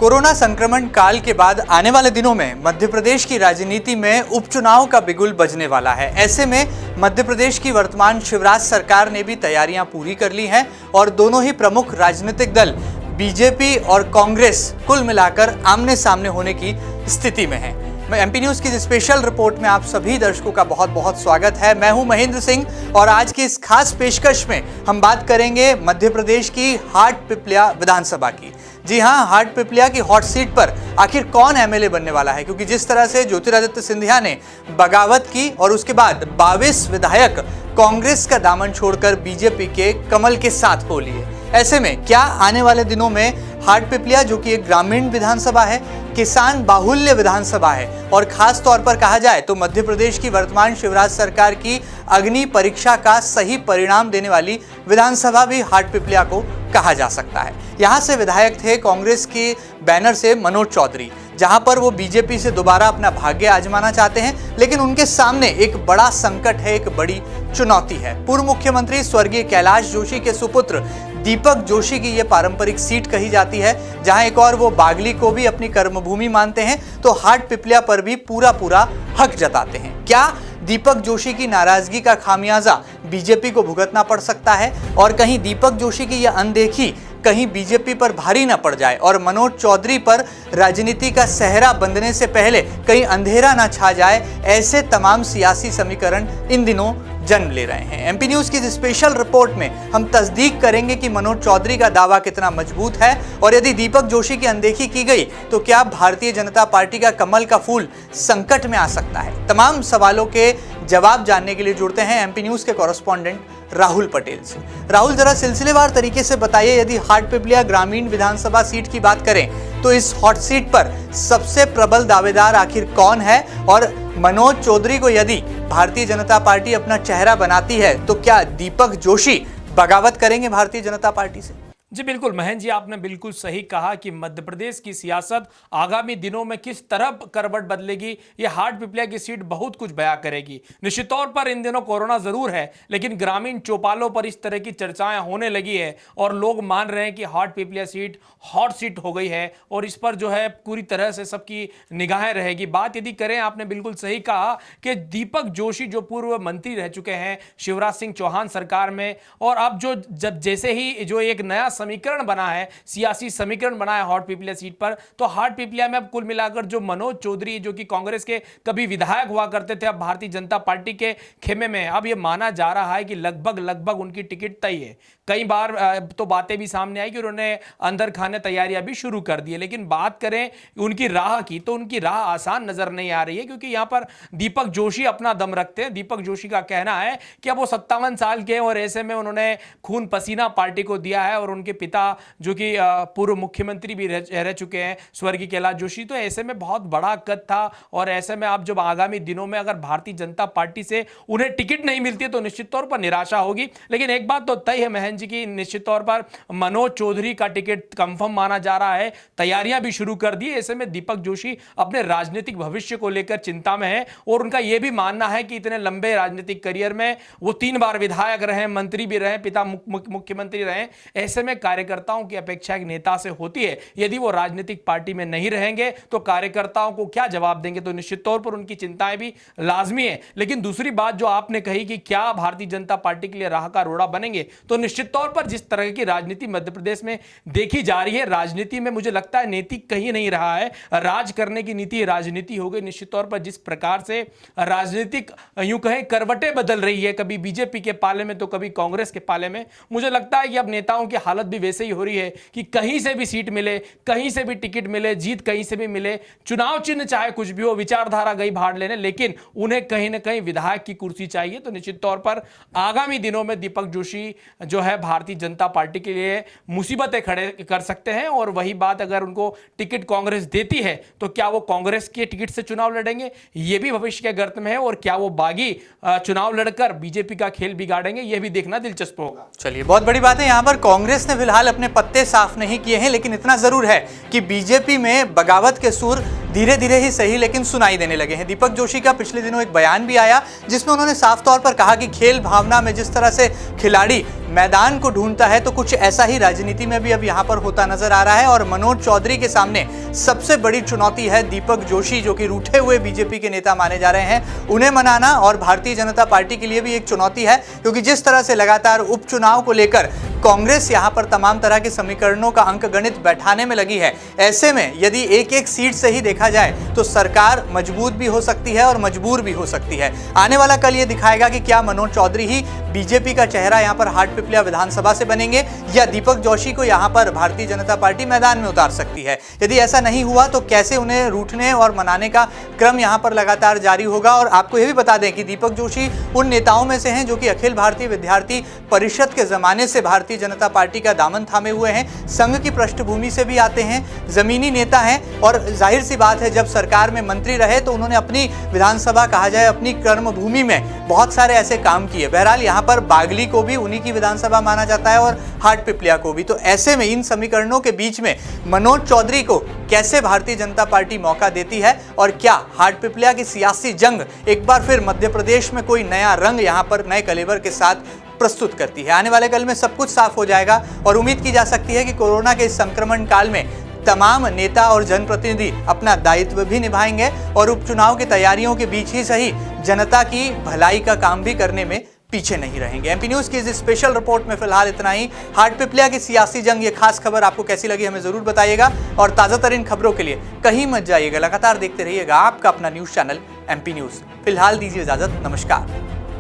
Corona संक्रमण काल के बाद आने वाले दिनों में मध्य प्रदेश की राजनीति में उपचुनाव का बिगुल बजने वाला है। ऐसे में मध्य प्रदेश की वर्तमान शिवराज सरकार ने भी तैयारियां पूरी कर ली हैं और दोनों ही प्रमुख राजनीतिक दल बीजेपी और कांग्रेस कुल मिलाकर आमने सामने होने की स्थिति में है। एमपी न्यूज की स्पेशल रिपोर्ट में आप सभी दर्शकों का बहुत बहुत स्वागत है। मैं हूं महेंद्र सिंह और आज की इस खास पेशकश में हम बात करेंगे मध्य प्रदेश की हाटपिपलिया विधानसभा की। जी हां, हाटपिपलिया की हॉट सीट पर आखिर कौन एमएलए बनने वाला है, क्योंकि जिस तरह से ज्योतिरादित्य सिंधिया ने बगावत की और उसके बाद 22 विधायक कांग्रेस का दामन छोड़कर बीजेपी के कमल के साथ हो लिए। ऐसे में क्या आने वाले दिनों में हाटपिपलिया, जो कि एक ग्रामीण विधानसभा है, किसान बाहुल्य विधानसभा है और खास तौर पर कहा जाए तो मध्य प्रदेश की वर्तमान शिवराज सरकार की अग्नि परीक्षा का सही परिणाम देने वाली विधानसभा भी हाटपिपलिया को कहा जा सकता है। यहाँ से विधायक थे कांग्रेस के बैनर से मनोज चौधरी, जहां पर वो बीजेपी से दोबारा अपना भाग्य आजमाना चाहते हैं, लेकिन उनके सामने एक बड़ा संकट है, एक बड़ी चुनौती है। पूर्व मुख्यमंत्री स्वर्गीय कैलाश जोशी के सुपुत्र दीपक जोशी की ये पारंपरिक सीट कही जाती है, जहां एक और वो बागली को भी अपनी कर्मभूमि मानते हैं, तो हाटपिपलिया पर भी पूरा हक जताते हैं। क्या दीपक जोशी की नाराजगी का खामियाजा बीजेपी को भुगतना पड़ सकता है और कहीं दीपक जोशी की यह अनदेखी कहीं बीजेपी पर भारी न पड़ जाए और मनोज चौधरी पर राजनीति का सेहरा बंधने से पहले कहीं अंधेरा न छा जाए, ऐसे तमाम सियासी समीकरण इन दिनों जन्म ले रहे हैं। एमपी न्यूज की स्पेशल रिपोर्ट में हम तस्दीक करेंगे कि मनोज चौधरी का दावा कितना मजबूत है और यदि दीपक जोशी की अनदेखी की गई तो क्या भारतीय जनता पार्टी का कमल का फूल संकट में आ सकता है। तमाम सवालों के जवाब जानने के लिए जुड़ते हैं एमपी न्यूज के कॉरेस्पॉन्डेंट राहुल पटेल से। राहुल, जरा सिलसिलेवार तरीके से बताइए, यदि हाटपिपलिया ग्रामीण विधानसभा सीट की बात करें तो इस हॉट सीट पर सबसे प्रबल दावेदार आखिर कौन है और मनोज चौधरी को यदि भारतीय जनता पार्टी अपना चेहरा बनाती है तो क्या दीपक जोशी बगावत करेंगे भारतीय जनता पार्टी से? जी बिल्कुल महेंद्र जी, आपने बिल्कुल सही कहा कि मध्य प्रदेश की सियासत आगामी दिनों में किस तरह करवट बदलेगी, ये हाटपिपलिया की सीट बहुत कुछ बयां करेगी। निश्चित तौर पर इन दिनों कोरोना जरूर है, लेकिन ग्रामीण चौपालों पर इस तरह की चर्चाएं होने लगी है और लोग मान रहे हैं कि हाटपिपलिया सीट हॉट सीट हो गई है और इस पर जो है पूरी तरह से सबकी निगाहें रहेगी। बात यदि करें, आपने बिल्कुल सही कहा कि दीपक जोशी जो पूर्व मंत्री रह चुके हैं शिवराज सिंह चौहान सरकार में, और अब जब जैसे ही जो एक नया समीकरण बना है, सियासी समीकरण बना है हाटपिपलिया सीट पर, तो हाटपिपलिया में अब कुल मिलाकर जो मनोज चौधरी, जो कि कांग्रेस के कभी विधायक हुआ करते थे, अब भारतीय जनता पार्टी के खेमे में, अब यह माना जा रहा है कि लगभग उनकी टिकट तय है। कई बार तो बातें भी सामने आई कि उन्होंने अंदर खाने तैयारियां भी शुरू कर दी है, लेकिन बात करें उनकी राह की तो उनकी राह आसान नजर नहीं आ रही है, क्योंकि यहां पर दीपक जोशी अपना दम रखते हैं। दीपक जोशी का कहना है कि अब वो 57 साल के और ऐसे में उन्होंने खून पसीना पार्टी को दिया है और उनके पिता जो कि पूर्व मुख्यमंत्री भी रह चुके हैं स्वर्गीय कैलाश जोशी, तो ऐसे में बहुत बड़ा कद था और ऐसे में आप जब आगामी दिनों में अगर भारतीय जनता पार्टी से उन्हें टिकट नहीं मिलती है तो निश्चित तौर पर निराशा होगी। लेकिन एक बात तो तय है महेंद्र जी की निश्चित तौर पर मनोज चौधरी का टिकट कंफर्म माना जा रहा है, तैयारियां भी शुरू कर दी। ऐसे में दीपक जोशी अपने राजनीतिक भविष्य को लेकर चिंता में है और उनका यह भी मानना है कि इतने लंबे राजनीतिक करियर में वो 3 बार विधायक रहे, मंत्री भी रहे, पिता मुख्यमंत्री रहे। ऐसे में कार्यकर्ताओं की अपेक्षा एक नेता से होती है, यदि वो राजनीतिक पार्टी में नहीं रहेंगे तो कार्यकर्ताओं को क्या जवाब देंगे, तो निश्चित तौर पर उनकी चिंताएं भी लाजमी है। लेकिन दूसरी बात जो आपने कही कि क्या भारतीय जनता पार्टी के लिए राह का रोड़ा बनेंगे, तो निश्चित तौर पर जिस तरह की राजनीति मध्य प्रदेश में देखी जा रही है, राजनीति में मुझे लगता है नीति कहीं नहीं रहा है, राज करने की नीति राजनीति हो गई। निश्चित तौर पर जिस प्रकार से राजनीतिक यूं कहें करवटें बदल रही है, कभी बीजेपी के पाले में तो कभी कांग्रेस के पाले में, मुझे लगता है कि अब नेताओं की हालत भी वैसे ही हो रही है कि कहीं से भी सीट मिले, कहीं से भी टिकट मिले, जीत कहीं से भी मिले, चुनाव चिन्ह चाहे कुछ भी हो, विचारधारा गई भाड़ लेने, लेकिन उन्हें कहीं ना कहीं विधायक की कुर्सी चाहिए। तो निश्चित तौर पर आगामी दिनों में दीपक जोशी जो है भारतीय जनता पार्टी के लिए मुसीबतें खड़े कर सकते हैं और वही बात अगर उनको टिकट कांग्रेस देती है तो क्या वो कांग्रेस के टिकट से चुनाव लड़ेंगे, ये भी भविष्य के गर्त में है, और क्या वो बागी चुनाव लड़कर बीजेपी का खेल बिगाड़ेंगे, ये भी देखना दिलचस्प होगा। चलिए, बहुत बड़ी बात है। यहाँ पर कांग्रेस ने फिलहाल अपने पत्ते साफ नहीं किए हैं, लेकिन इतना जरूर है कि बीजेपी में बगावत के सुर धीरे धीरे ही सही लेकिन सुनाई देने लगे हैं। दीपक जोशी का पिछले दिनों एक बयान भी आया जिसमें उन्होंने साफ तौर पर कहा कि खेल भावना में जिस तरह से खिलाड़ी मैदान को ढूंढता है, तो कुछ ऐसा ही राजनीति में भी अब यहाँ पर होता नजर आ रहा है। और मनोज चौधरी के सामने सबसे बड़ी चुनौती है दीपक जोशी, जो कि रूठे हुए बीजेपी के नेता माने जा रहे हैं, उन्हें मनाना। और भारतीय जनता पार्टी के लिए भी एक चुनौती है, क्योंकि जिस तरह से लगातार उपचुनाव को लेकर कांग्रेस यहां पर तमाम तरह के समीकरणों का अंकगणित बैठाने में लगी है, ऐसे में यदि एक एक सीट से ही देखा जाए तो सरकार मजबूत भी हो सकती है और मजबूर भी हो सकती है। आने वाला कल ये दिखाएगा कि क्या मनोज चौधरी ही बीजेपी का चेहरा यहां पर हाटपिपलिया विधानसभा से बनेंगे, या दीपक जोशी को यहां पर भारतीय जनता पार्टी मैदान में उतार सकती है। यदि ऐसा नहीं हुआ तो कैसे उन्हें रूठने और मनाने का क्रम यहां पर लगातार जारी होगा। और आपको यह भी बता दें कि दीपक जोशी उन नेताओं में से हैं जो कि अखिल भारतीय विद्यार्थी परिषद के जमाने से भारतीय जनता पार्टी का दामन थामे हुए हैं, संघ की पृष्ठभूमि से भी आते हैं, जमीनी नेता हैं। और जाहिर सी बात है, जब सरकार में मंत्री रहे तो उन्होंने अपनी विधानसभा कहा जाए अपनी कर्मभूमि में बहुत सारे ऐसे काम किए। बहरहाल यहाँ पर बागली को भी उन्हीं की विधानसभा माना जाता है और हाटपिपलिया को भी। तो ऐसे में इन समीकरणों के बीच में मनोज चौधरी को कैसे भारतीय जनता पार्टी मौका देती है, और क्या हाटपिपलिया की सियासी जंग एक बार फिर मध्य प्रदेश में कोई नया रंग यहाँ पर नए कलेवर के साथ प्रस्तुत करती है। आने वाले कल में सब कुछ साफ हो जाएगा और उम्मीद की जा सकती है कि कोरोना के इस संक्रमण काल में तमाम नेता और जनप्रतिनिधि अपना दायित्व भी निभाएंगे और उपचुनाव की तैयारियों के बीच ही सही जनता की भलाई का काम भी करने में पीछे नहीं रहेंगे। एमपी न्यूज की इस स्पेशल रिपोर्ट में फिलहाल इतना ही। हाटपिपलिया की सियासी जंग, ये खास खबर आपको कैसी लगी हमें जरूर बताइएगा, और ताजा तरीन खबरों के लिए कहीं मत जाइएगा, लगातार देखते रहिएगा आपका अपना न्यूज चैनल एमपी न्यूज। फिलहाल दीजिए इजाजत, नमस्कार।